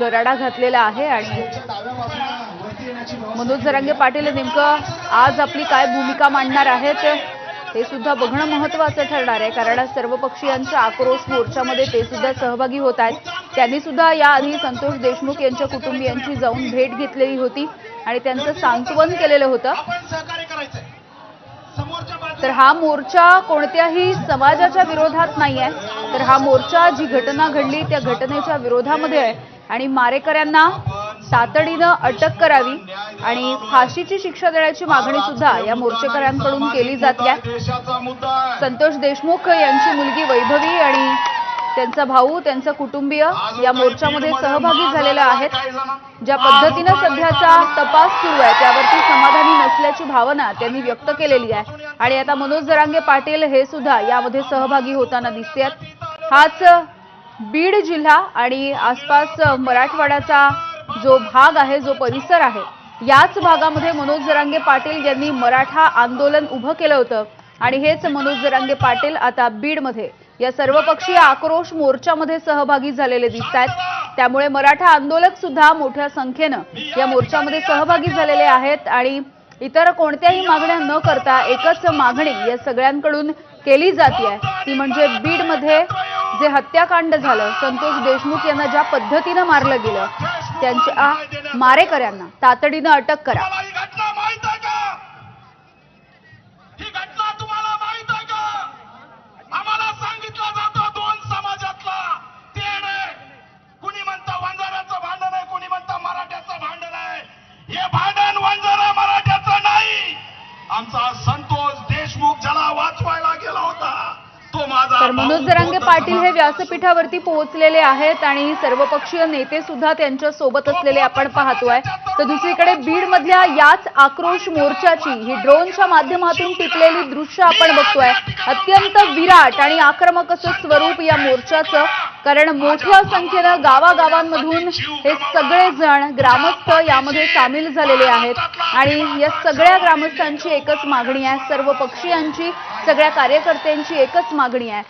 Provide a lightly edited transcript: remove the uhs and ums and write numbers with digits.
गराडा घातलेला आहे आणि मनोज जरांगे पाटील नेमकं आज आपली काय भूमिका मांडणार आहेत हे सुद्धा बघणं महत्त्वाचं ठरणार आहे, कारण सर्वपक्षीयांच्या आक्रोश मोर्चामध्ये ते सुद्धा सहभागी होत आहेत। त्यांनी सुद्धा याआधी संतोष देशमुख यांच्या कुटुंबियांची जाऊन भेट घेतलेली होती आणि त्यांचं सांत्वन केलेलं होतं। तर हा मोर्चा कोणत्याही समाजाच्या विरोधात नाहीये, तर हा मोर्चा जी घटना घडली त्या घटनेच्या विरोधामध्ये आहे आणि मारेकऱ्यांना तातडीनं अटक करावी आणि फाशीची शिक्षा देण्याची मागणी सुद्धा या मोर्चेकऱ्यांकडून केली जाते। संतोष देशमुख यांची मुलगी वैभवी आणि त्यांचा भाऊ त्यांचा कुटुंबीय या मोर्चामध्ये सहभागी झालेले आहेत। ज्या पद्धतीने सध्याचा तपास सुरू आहे त्यावरती समाधानी नसल्याची भावना त्यांनी व्यक्त केलेली आहे आणि आता मनोज जरांगे पाटील हे सुद्धा यामध्ये सहभागी होताना दिसतात। हाच बीड जिल्हा आणि आसपास मराठवाड्याचा जो भाग आहे, जो परिसर आहे, याच भागामध्ये मनोज जरांगे पाटील यांनी मराठा आंदोलन उभं केलं होतं आणि हेच मनोज जरांगे पाटील आता बीडमध्ये या सर्वपक्षीय आक्रोश मोर्चामध्ये सहभागी झालेले दिसतात। त्यामुळे मराठा आंदोलक सुद्धा मोठ्या संख्येनं या मोर्चामध्ये सहभागी झालेले आहेत आणि इतर कोणत्याही मागण्या न करता एकच मागणी या सगळ्यांकडून केली जाते, ती म्हणजे बीडमध्ये जे हत्याकांड झालं, संतोष देशमुख यांना ज्या पद्धतीनं मारलं गेलं, त्यांच्या मारेकऱ्यांना तातडीनं अटक करा। आमचा संतोष देशमुख ज्याला वाचवायला गेला होता तो माझा। तर मनोज जरांगे पाटील हे व्यासपीठावरती पोहोचलेले आहेत आणि सर्वपक्षीय नेते सुद्धा त्यांच्या सोबत असलेले आपण पाहतोय। तर दुसरीकडे बीड मधल्या याच आक्रोश मोर्चाची ही ड्रोनच्या माध्यमातून टिपलेली दृश्य आपण बघतोय। अत्यंत विराट आणि आक्रमक असं स्वरूप या मोर्चाचं, कारण मोठ्या संख्येनं गावागावांमधून हे सगळे जण ग्रामस्थ यामध्ये सामील झालेले आहेत आणि या सगळ्या ग्रामस्थांची एकच मागणी आहे, सर्व पक्षीयांची, सगळ्या कार्यकर्त्यांची एकच मागणी आहे